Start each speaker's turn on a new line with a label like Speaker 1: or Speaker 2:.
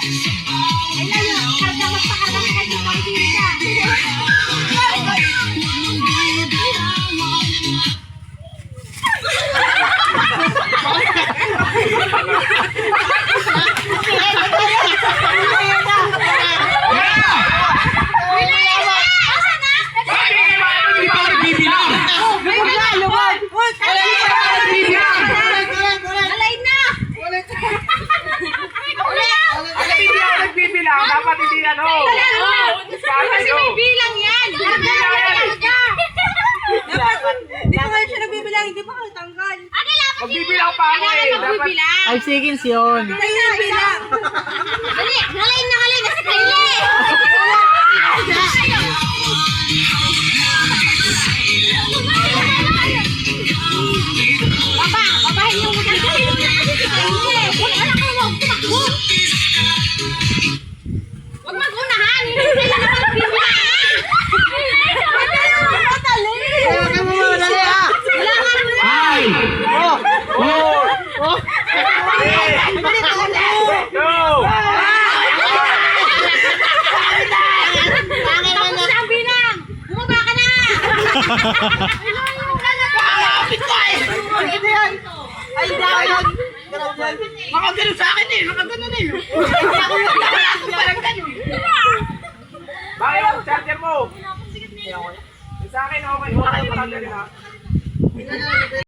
Speaker 1: Ay, layo. Karga mas pakarga ka kahit yung pangkita.
Speaker 2: Dapat hindi ano.
Speaker 1: Kasi may bilang yan. Dapat, di pa kayo siya nagbibilang, hindi pa kayo tanggal.
Speaker 2: Magbibilang pa ako eh. Dapat
Speaker 3: 5 seconds yun.
Speaker 1: Tayo na bilang.
Speaker 4: Dali, ngalain na ngalain na si Kylie. Papa, babahin yung maganda. Dali mo na kasi si Kylie. Huwag anak ko, huwag tumakbo. Huwag mag-unahan. Hindi na mag-bibila.
Speaker 3: Ay!
Speaker 2: go!
Speaker 4: Tapos na ang bilang. Bumaba ka na.
Speaker 1: Ay, dahil.
Speaker 2: Nakagano sa akin eh. Nakagano na eh. Bakit ang charger mo? Sa akin okay. Okay yung charger ha.